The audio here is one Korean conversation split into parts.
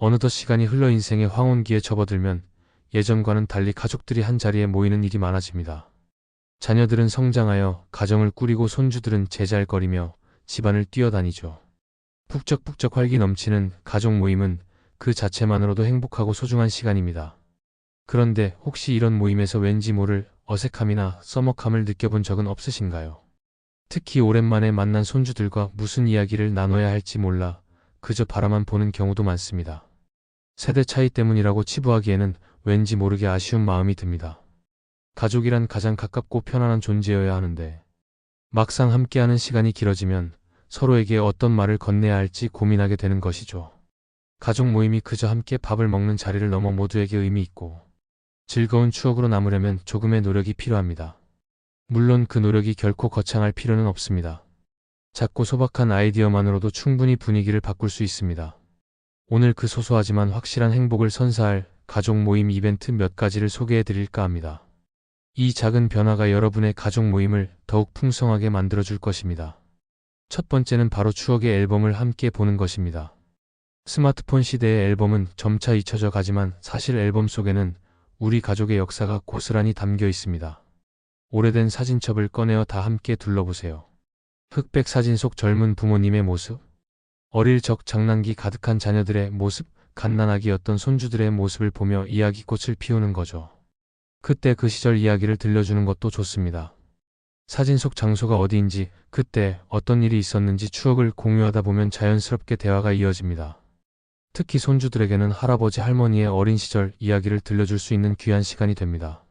어느덧 시간이 흘러 인생의 황혼기에 접어들면 예전과는 달리 가족들이 한자리에 모이는 일이 많아집니다. 자녀들은 성장하여 가정을 꾸리고 손주들은 제잘거리며 집안을 뛰어다니죠. 북적북적 활기 넘치는 가족 모임은 그 자체만으로도 행복하고 소중한 시간입니다. 그런데 혹시 이런 모임에서 왠지 모를 어색함이나 서먹함을 느껴본 적은 없으신가요? 특히 오랜만에 만난 손주들과 무슨 이야기를 나눠야 할지 몰라 그저 바라만 보는 경우도 많습니다. 세대 차이 때문이라고 치부하기에는 왠지 모르게 아쉬운 마음이 듭니다. 가족이란 가장 가깝고 편안한 존재여야 하는데 막상 함께하는 시간이 길어지면 서로에게 어떤 말을 건네야 할지 고민하게 되는 것이죠. 가족 모임이 그저 함께 밥을 먹는 자리를 넘어 모두에게 의미 있고 즐거운 추억으로 남으려면 조금의 노력이 필요합니다. 물론 그 노력이 결코 거창할 필요는 없습니다. 작고 소박한 아이디어만으로도 충분히 분위기를 바꿀 수 있습니다. 오늘 그 소소하지만 확실한 행복을 선사할 가족 모임 이벤트 몇 가지를 소개해 드릴까 합니다. 이 작은 변화가 여러분의 가족 모임을 더욱 풍성하게 만들어줄 것입니다. 첫 번째는 바로 추억의 앨범을 함께 보는 것입니다. 스마트폰 시대의 앨범은 점차 잊혀져 가지만 사실 앨범 속에는 우리 가족의 역사가 고스란히 담겨 있습니다. 오래된 사진첩을 꺼내어 다 함께 둘러보세요. 흑백 사진 속 젊은 부모님의 모습, 어릴 적 장난기 가득한 자녀들의 모습, 갓난아기였던 손주들의 모습을 보며 이야기꽃을 피우는 거죠. 그때 그 시절 이야기를 들려주는 것도 좋습니다. 사진 속 장소가 어디인지, 그때 어떤 일이 있었는지 추억을 공유하다 보면 자연스럽게 대화가 이어집니다. 특히 손주들에게는 할아버지 할머니의 어린 시절 이야기를 들려줄 수 있는 귀한 시간이 됩니다.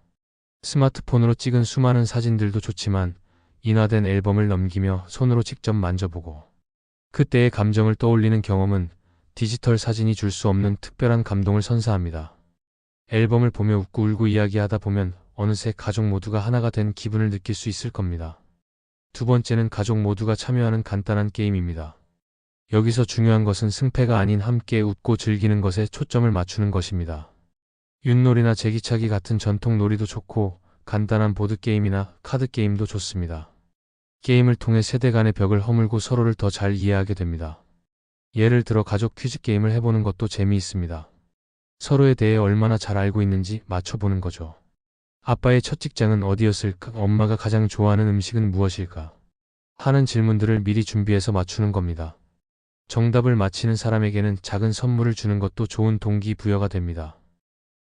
스마트폰으로 찍은 수많은 사진들도 좋지만 인화된 앨범을 넘기며 손으로 직접 만져보고 그때의 감정을 떠올리는 경험은 디지털 사진이 줄 수 없는 특별한 감동을 선사합니다. 앨범을 보며 웃고 울고 이야기하다 보면 어느새 가족 모두가 하나가 된 기분을 느낄 수 있을 겁니다. 두 번째는 가족 모두가 참여하는 간단한 게임입니다. 여기서 중요한 것은 승패가 아닌 함께 웃고 즐기는 것에 초점을 맞추는 것입니다. 윷놀이나 제기차기 같은 전통 놀이도 좋고 간단한 보드게임이나 카드게임도 좋습니다. 게임을 통해 세대 간의 벽을 허물고 서로를 더 잘 이해하게 됩니다. 예를 들어 가족 퀴즈 게임을 해보는 것도 재미있습니다. 서로에 대해 얼마나 잘 알고 있는지 맞춰보는 거죠. 아빠의 첫 직장은 어디였을까? 엄마가 가장 좋아하는 음식은 무엇일까? 하는 질문들을 미리 준비해서 맞추는 겁니다. 정답을 맞히는 사람에게는 작은 선물을 주는 것도 좋은 동기부여가 됩니다.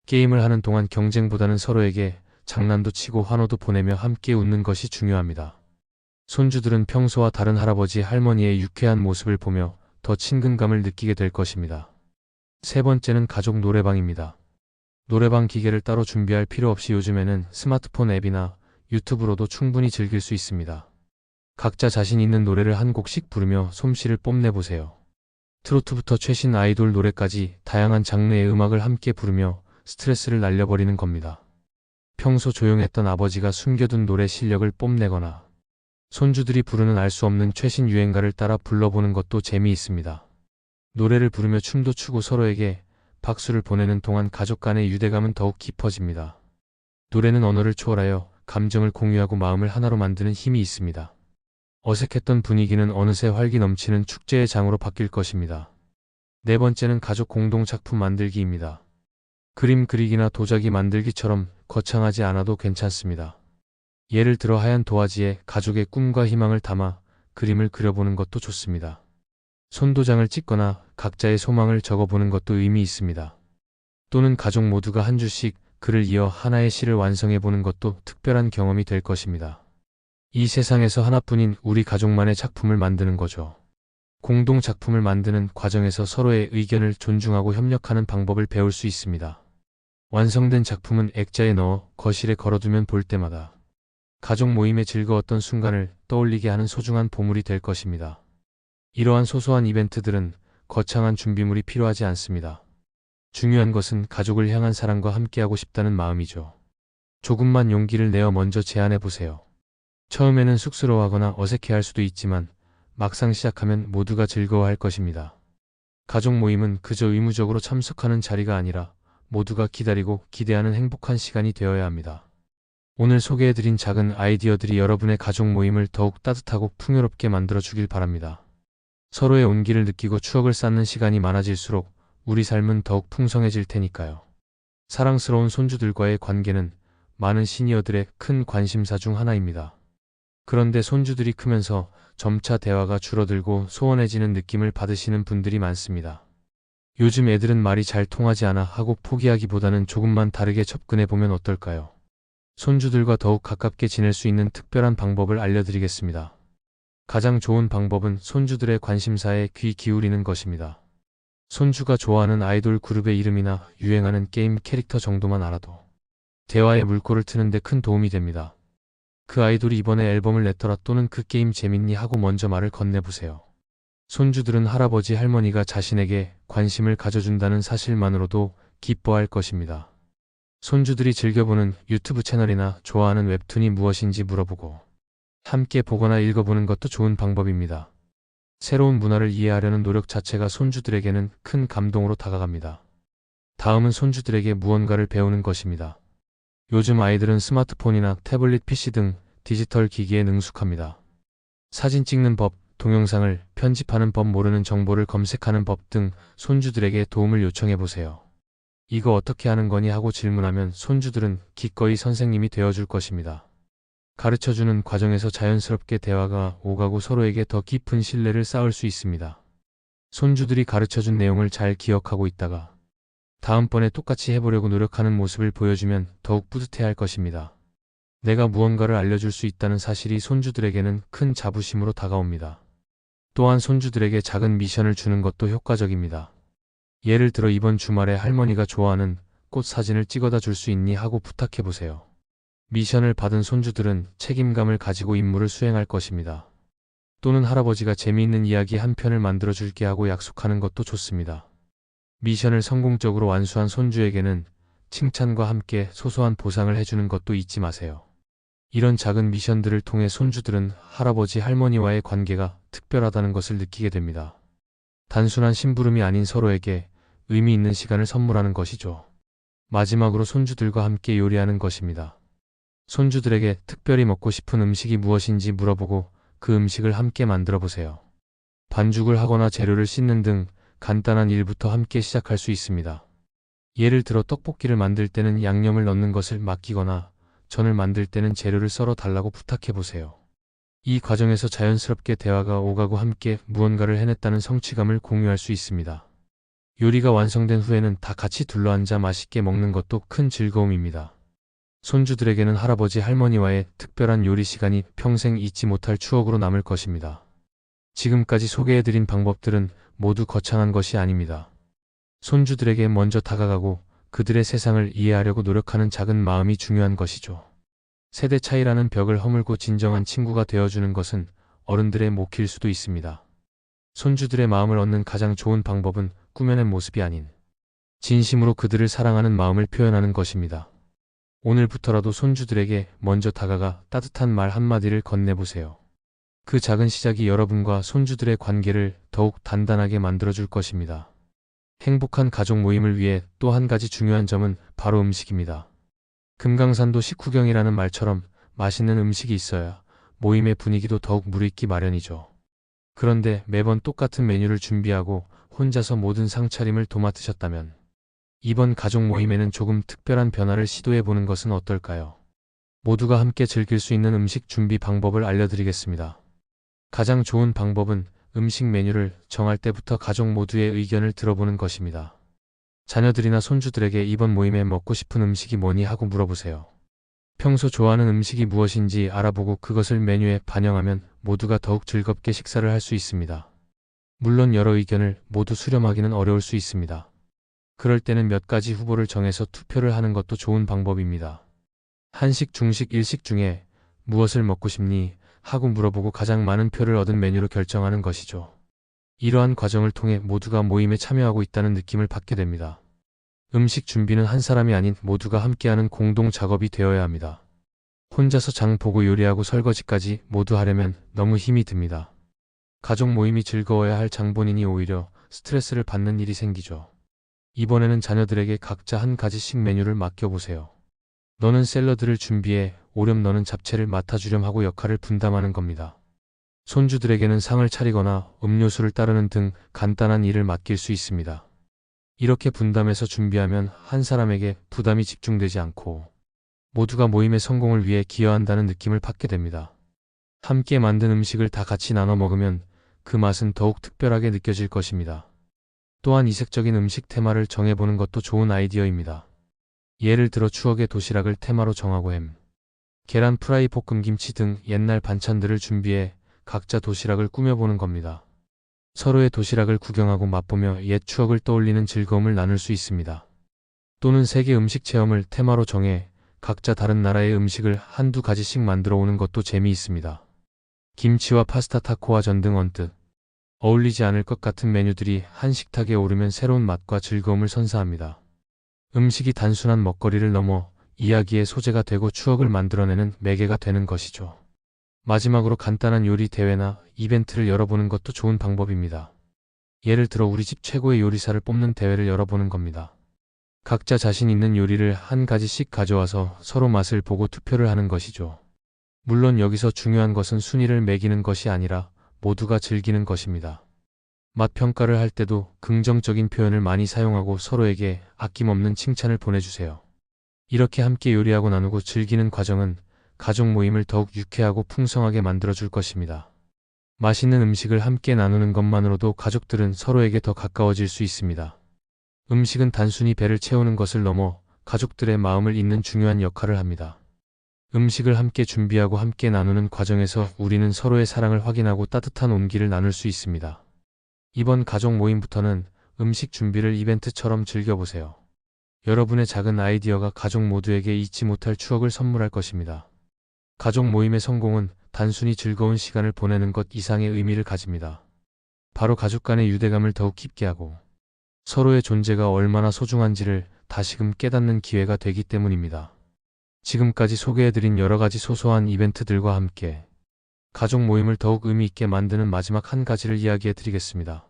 게임을 하는 동안 경쟁보다는 서로에게 장난도 치고 환호도 보내며 함께 웃는 것이 중요합니다. 손주들은 평소와 다른 할아버지 할머니의 유쾌한 모습을 보며 더 친근감을 느끼게 될 것입니다. 세 번째는 가족 노래방입니다. 노래방 기계를 따로 준비할 필요 없이 요즘에는 스마트폰 앱이나 유튜브로도 충분히 즐길 수 있습니다. 각자 자신 있는 노래를 한 곡씩 부르며 솜씨를 뽐내보세요. 트로트부터 최신 아이돌 노래까지 다양한 장르의 음악을 함께 부르며 스트레스를 날려버리는 겁니다. 평소 조용했던 아버지가 숨겨둔 노래 실력을 뽐내거나 손주들이 부르는 알 수 없는 최신 유행가를 따라 불러보는 것도 재미있습니다. 노래를 부르며 춤도 추고 서로에게 박수를 보내는 동안 가족 간의 유대감은 더욱 깊어집니다. 노래는 언어를 초월하여 감정을 공유하고 마음을 하나로 만드는 힘이 있습니다. 어색했던 분위기는 어느새 활기 넘치는 축제의 장으로 바뀔 것입니다. 네 번째는 가족 공동 작품 만들기입니다. 그림 그리기나 도자기 만들기처럼 거창하지 않아도 괜찮습니다. 예를 들어 하얀 도화지에 가족의 꿈과 희망을 담아 그림을 그려보는 것도 좋습니다. 손도장을 찍거나 각자의 소망을 적어보는 것도 의미 있습니다. 또는 가족 모두가 한 줄씩 글을 이어 하나의 시를 완성해보는 것도 특별한 경험이 될 것입니다. 이 세상에서 하나뿐인 우리 가족만의 작품을 만드는 거죠. 공동 작품을 만드는 과정에서 서로의 의견을 존중하고 협력하는 방법을 배울 수 있습니다. 완성된 작품은 액자에 넣어 거실에 걸어두면 볼 때마다 가족 모임의 즐거웠던 순간을 떠올리게 하는 소중한 보물이 될 것입니다. 이러한 소소한 이벤트들은 거창한 준비물이 필요하지 않습니다. 중요한 것은 가족을 향한 사랑과 함께하고 싶다는 마음이죠. 조금만 용기를 내어 먼저 제안해 보세요. 처음에는 쑥스러워하거나 어색해할 수도 있지만 막상 시작하면 모두가 즐거워할 것입니다. 가족 모임은 그저 의무적으로 참석하는 자리가 아니라 모두가 기다리고 기대하는 행복한 시간이 되어야 합니다. 오늘 소개해드린 작은 아이디어들이 여러분의 가족 모임을 더욱 따뜻하고 풍요롭게 만들어 주길 바랍니다. 서로의 온기를 느끼고 추억을 쌓는 시간이 많아질수록 우리 삶은 더욱 풍성해질 테니까요. 사랑스러운 손주들과의 관계는 많은 시니어들의 큰 관심사 중 하나입니다. 그런데 손주들이 크면서 점차 대화가 줄어들고 소원해지는 느낌을 받으시는 분들이 많습니다. 요즘 애들은 말이 잘 통하지 않아 하고 포기하기보다는 조금만 다르게 접근해 보면 어떨까요? 손주들과 더욱 가깝게 지낼 수 있는 특별한 방법을 알려드리겠습니다. 가장 좋은 방법은 손주들의 관심사에 귀 기울이는 것입니다. 손주가 좋아하는 아이돌 그룹의 이름이나 유행하는 게임 캐릭터 정도만 알아도 대화에 물꼬를 트는데 큰 도움이 됩니다. 그 아이돌이 이번에 앨범을 냈더라 또는 그 게임 재밌니 하고 먼저 말을 건네보세요. 손주들은 할아버지 할머니가 자신에게 관심을 가져준다는 사실만으로도 기뻐할 것입니다. 손주들이 즐겨보는 유튜브 채널이나 좋아하는 웹툰이 무엇인지 물어보고 함께 보거나 읽어보는 것도 좋은 방법입니다. 새로운 문화를 이해하려는 노력 자체가 손주들에게는 큰 감동으로 다가갑니다. 다음은 손주들에게 무언가를 배우는 것입니다. 요즘 아이들은 스마트폰이나 태블릿 PC 등 디지털 기기에 능숙합니다. 사진 찍는 법, 동영상을 편집하는 법, 모르는 정보를 검색하는 법 등 손주들에게 도움을 요청해 보세요. 이거 어떻게 하는 거니 하고 질문하면 손주들은 기꺼이 선생님이 되어줄 것입니다. 가르쳐주는 과정에서 자연스럽게 대화가 오가고 서로에게 더 깊은 신뢰를 쌓을 수 있습니다. 손주들이 가르쳐준 내용을 잘 기억하고 있다가 다음번에 똑같이 해보려고 노력하는 모습을 보여주면 더욱 뿌듯해할 것입니다. 내가 무언가를 알려줄 수 있다는 사실이 손주들에게는 큰 자부심으로 다가옵니다. 또한 손주들에게 작은 미션을 주는 것도 효과적입니다. 예를 들어 이번 주말에 할머니가 좋아하는 꽃 사진을 찍어다 줄 수 있니 하고 부탁해보세요. 미션을 받은 손주들은 책임감을 가지고 임무를 수행할 것입니다. 또는 할아버지가 재미있는 이야기 한 편을 만들어 줄게 하고 약속하는 것도 좋습니다. 미션을 성공적으로 완수한 손주에게는 칭찬과 함께 소소한 보상을 해주는 것도 잊지 마세요. 이런 작은 미션들을 통해 손주들은 할아버지 할머니와의 관계가 특별하다는 것을 느끼게 됩니다. 단순한 심부름이 아닌 서로에게 의미 있는 시간을 선물하는 것이죠. 마지막으로 손주들과 함께 요리하는 것입니다. 손주들에게 특별히 먹고 싶은 음식이 무엇인지 물어보고 그 음식을 함께 만들어 보세요. 반죽을 하거나 재료를 씻는 등 간단한 일부터 함께 시작할 수 있습니다. 예를 들어 떡볶이를 만들 때는 양념을 넣는 것을 맡기거나 전을 만들 때는 재료를 썰어 달라고 부탁해 보세요. 이 과정에서 자연스럽게 대화가 오가고 함께 무언가를 해냈다는 성취감을 공유할 수 있습니다. 요리가 완성된 후에는 다 같이 둘러앉아 맛있게 먹는 것도 큰 즐거움입니다. 손주들에게는 할아버지 할머니와의 특별한 요리 시간이 평생 잊지 못할 추억으로 남을 것입니다. 지금까지 소개해드린 방법들은 모두 거창한 것이 아닙니다. 손주들에게 먼저 다가가고 그들의 세상을 이해하려고 노력하는 작은 마음이 중요한 것이죠. 세대 차이라는 벽을 허물고 진정한 친구가 되어주는 것은 어른들의 몫일 수도 있습니다. 손주들의 마음을 얻는 가장 좋은 방법은 꾸며낸 모습이 아닌 진심으로 그들을 사랑하는 마음을 표현하는 것입니다. 오늘부터라도 손주들에게 먼저 다가가 따뜻한 말 한마디를 건네보세요. 그 작은 시작이 여러분과 손주들의 관계를 더욱 단단하게 만들어줄 것입니다. 행복한 가족 모임을 위해 또 한 가지 중요한 점은 바로 음식입니다. 금강산도 식후경이라는 말처럼 맛있는 음식이 있어야 모임의 분위기도 더욱 무르익기 마련이죠. 그런데 매번 똑같은 메뉴를 준비하고 혼자서 모든 상차림을 도맡으셨다면 이번 가족 모임에는 조금 특별한 변화를 시도해보는 것은 어떨까요? 모두가 함께 즐길 수 있는 음식 준비 방법을 알려드리겠습니다. 가장 좋은 방법은 음식 메뉴를 정할 때부터 가족 모두의 의견을 들어보는 것입니다. 자녀들이나 손주들에게 이번 모임에 먹고 싶은 음식이 뭐니 하고 물어보세요. 평소 좋아하는 음식이 무엇인지 알아보고 그것을 메뉴에 반영하면 모두가 더욱 즐겁게 식사를 할 수 있습니다. 물론 여러 의견을 모두 수렴하기는 어려울 수 있습니다. 그럴 때는 몇 가지 후보를 정해서 투표를 하는 것도 좋은 방법입니다. 한식, 중식, 일식 중에 무엇을 먹고 싶니? 하고 물어보고 가장 많은 표를 얻은 메뉴로 결정하는 것이죠. 이러한 과정을 통해 모두가 모임에 참여하고 있다는 느낌을 받게 됩니다. 음식 준비는 한 사람이 아닌 모두가 함께하는 공동 작업이 되어야 합니다. 혼자서 장 보고 요리하고 설거지까지 모두 하려면 너무 힘이 듭니다. 가족 모임이 즐거워야 할 장본인이 오히려 스트레스를 받는 일이 생기죠. 이번에는 자녀들에게 각자 한 가지씩 메뉴를 맡겨보세요. 너는 샐러드를 준비해, 오렴 너는 잡채를 맡아주렴 하고 역할을 분담하는 겁니다. 손주들에게는 상을 차리거나 음료수를 따르는 등 간단한 일을 맡길 수 있습니다. 이렇게 분담해서 준비하면 한 사람에게 부담이 집중되지 않고 모두가 모임의 성공을 위해 기여한다는 느낌을 받게 됩니다. 함께 만든 음식을 다 같이 나눠 먹으면 그 맛은 더욱 특별하게 느껴질 것입니다. 또한 이색적인 음식 테마를 정해보는 것도 좋은 아이디어입니다. 예를 들어 추억의 도시락을 테마로 정하고 계란 프라이, 볶음 김치 등 옛날 반찬들을 준비해 각자 도시락을 꾸며보는 겁니다. 서로의 도시락을 구경하고 맛보며 옛 추억을 떠올리는 즐거움을 나눌 수 있습니다. 또는 세계 음식 체험을 테마로 정해 각자 다른 나라의 음식을 한두 가지씩 만들어 오는 것도 재미있습니다. 김치와 파스타, 타코와 전 등 언뜻 어울리지 않을 것 같은 메뉴들이 한 식탁에 오르면 새로운 맛과 즐거움을 선사합니다. 음식이 단순한 먹거리를 넘어 이야기의 소재가 되고 추억을 만들어내는 매개가 되는 것이죠. 마지막으로 간단한 요리 대회나 이벤트를 열어보는 것도 좋은 방법입니다. 예를 들어 우리 집 최고의 요리사를 뽑는 대회를 열어보는 겁니다. 각자 자신 있는 요리를 한 가지씩 가져와서 서로 맛을 보고 투표를 하는 것이죠. 물론 여기서 중요한 것은 순위를 매기는 것이 아니라 모두가 즐기는 것입니다. 맛 평가를 할 때도 긍정적인 표현을 많이 사용하고 서로에게 아낌없는 칭찬을 보내주세요. 이렇게 함께 요리하고 나누고 즐기는 과정은 가족 모임을 더욱 유쾌하고 풍성하게 만들어줄 것입니다. 맛있는 음식을 함께 나누는 것만으로도 가족들은 서로에게 더 가까워질 수 있습니다. 음식은 단순히 배를 채우는 것을 넘어 가족들의 마음을 잇는 중요한 역할을 합니다. 음식을 함께 준비하고 함께 나누는 과정에서 우리는 서로의 사랑을 확인하고 따뜻한 온기를 나눌 수 있습니다. 이번 가족 모임부터는 음식 준비를 이벤트처럼 즐겨보세요. 여러분의 작은 아이디어가 가족 모두에게 잊지 못할 추억을 선물할 것입니다. 가족 모임의 성공은 단순히 즐거운 시간을 보내는 것 이상의 의미를 가집니다. 바로 가족 간의 유대감을 더욱 깊게 하고 서로의 존재가 얼마나 소중한지를 다시금 깨닫는 기회가 되기 때문입니다. 지금까지 소개해드린 여러 가지 소소한 이벤트들과 함께 가족 모임을 더욱 의미 있게 만드는 마지막 한 가지를 이야기해드리겠습니다.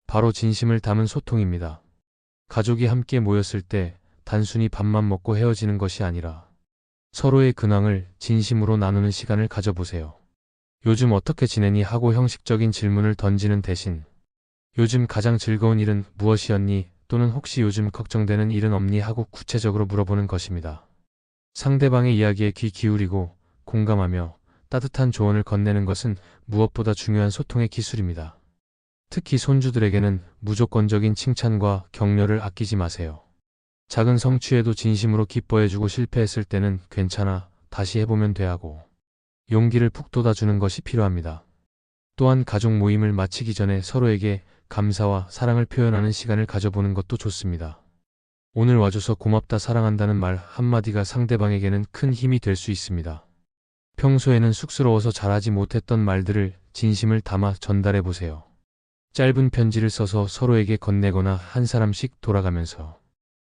바로 진심을 담은 소통입니다. 가족이 함께 모였을 때 단순히 밥만 먹고 헤어지는 것이 아니라 서로의 근황을 진심으로 나누는 시간을 가져보세요. 요즘 어떻게 지내니 하고 형식적인 질문을 던지는 대신 요즘 가장 즐거운 일은 무엇이었니? 또는 혹시 요즘 걱정되는 일은 없니? 하고 구체적으로 물어보는 것입니다. 상대방의 이야기에 귀 기울이고 공감하며 따뜻한 조언을 건네는 것은 무엇보다 중요한 소통의 기술입니다. 특히 손주들에게는 무조건적인 칭찬과 격려를 아끼지 마세요. 작은 성취에도 진심으로 기뻐해주고 실패했을 때는 괜찮아, 다시 해보면 돼 하고 용기를 푹 돋아주는 것이 필요합니다. 또한 가족 모임을 마치기 전에 서로에게 감사와 사랑을 표현하는 시간을 가져보는 것도 좋습니다. 오늘 와줘서 고맙다, 사랑한다는 말 한마디가 상대방에게는 큰 힘이 될 수 있습니다. 평소에는 쑥스러워서 잘하지 못했던 말들을 진심을 담아 전달해보세요. 짧은 편지를 써서 서로에게 건네거나 한 사람씩 돌아가면서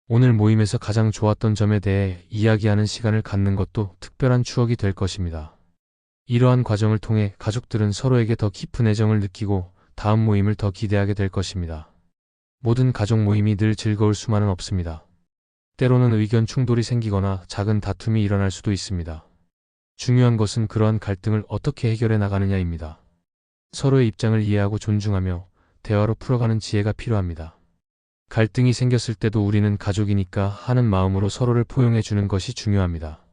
오늘 모임에서 가장 좋았던 점에 대해 이야기하는 시간을 갖는 것도 특별한 추억이 될 것입니다. 이러한 과정을 통해 가족들은 서로에게 더 깊은 애정을 느끼고 다음 모임을 더 기대하게 될 것입니다. 모든 가족 모임이 늘 즐거울 수만은 없습니다. 때로는 의견 충돌이 생기거나 작은 다툼이 일어날 수도 있습니다. 중요한 것은 그러한 갈등을 어떻게 해결해 나가느냐입니다. 서로의 입장을 이해하고 존중하며 대화로 풀어가는 지혜가 필요합니다. 갈등이 생겼을 때도 우리는 가족이니까 하는 마음으로 서로를 포용해 주는 것이 중요합니다.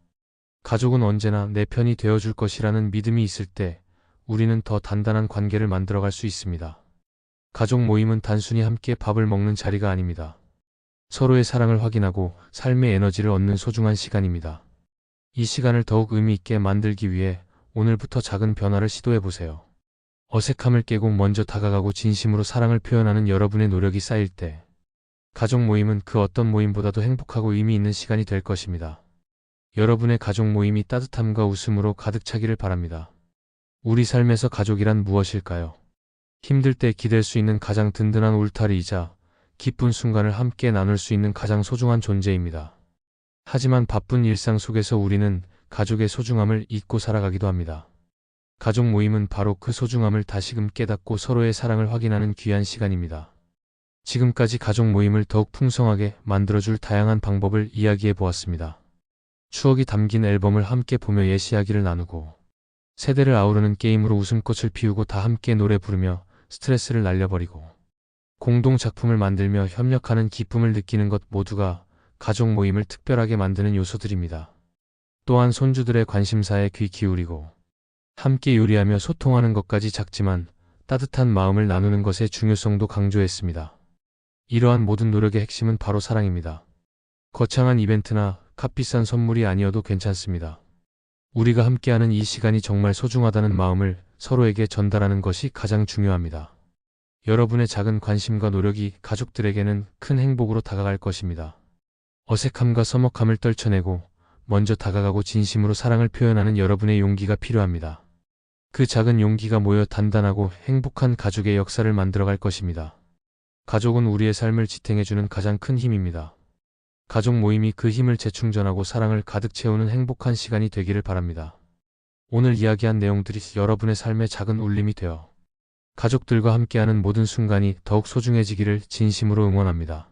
가족은 언제나 내 편이 되어줄 것이라는 믿음이 있을 때 우리는 더 단단한 관계를 만들어갈 수 있습니다. 가족 모임은 단순히 함께 밥을 먹는 자리가 아닙니다. 서로의 사랑을 확인하고 삶의 에너지를 얻는 소중한 시간입니다. 이 시간을 더욱 의미 있게 만들기 위해 오늘부터 작은 변화를 시도해 보세요. 어색함을 깨고 먼저 다가가고 진심으로 사랑을 표현하는 여러분의 노력이 쌓일 때 가족 모임은 그 어떤 모임보다도 행복하고 의미 있는 시간이 될 것입니다. 여러분의 가족 모임이 따뜻함과 웃음으로 가득 차기를 바랍니다. 우리 삶에서 가족이란 무엇일까요? 힘들 때 기댈 수 있는 가장 든든한 울타리이자 기쁜 순간을 함께 나눌 수 있는 가장 소중한 존재입니다. 하지만 바쁜 일상 속에서 우리는 가족의 소중함을 잊고 살아가기도 합니다. 가족 모임은 바로 그 소중함을 다시금 깨닫고 서로의 사랑을 확인하는 귀한 시간입니다. 지금까지 가족 모임을 더욱 풍성하게 만들어줄 다양한 방법을 이야기해 보았습니다. 추억이 담긴 앨범을 함께 보며 옛 이야기를 나누고 세대를 아우르는 게임으로 웃음꽃을 피우고 다 함께 노래 부르며 스트레스를 날려버리고 공동 작품을 만들며 협력하는 기쁨을 느끼는 것 모두가 가족 모임을 특별하게 만드는 요소들입니다. 또한 손주들의 관심사에 귀 기울이고 함께 요리하며 소통하는 것까지 작지만 따뜻한 마음을 나누는 것의 중요성도 강조했습니다. 이러한 모든 노력의 핵심은 바로 사랑입니다. 거창한 이벤트나 값비싼 선물이 아니어도 괜찮습니다. 우리가 함께하는 이 시간이 정말 소중하다는 마음을 서로에게 전달하는 것이 가장 중요합니다. 여러분의 작은 관심과 노력이 가족들에게는 큰 행복으로 다가갈 것입니다. 어색함과 서먹함을 떨쳐내고 먼저 다가가고 진심으로 사랑을 표현하는 여러분의 용기가 필요합니다. 그 작은 용기가 모여 단단하고 행복한 가족의 역사를 만들어갈 것입니다. 가족은 우리의 삶을 지탱해주는 가장 큰 힘입니다. 가족 모임이 그 힘을 재충전하고 사랑을 가득 채우는 행복한 시간이 되기를 바랍니다. 오늘 이야기한 내용들이 여러분의 삶의 작은 울림이 되어 가족들과 함께하는 모든 순간이 더욱 소중해지기를 진심으로 응원합니다.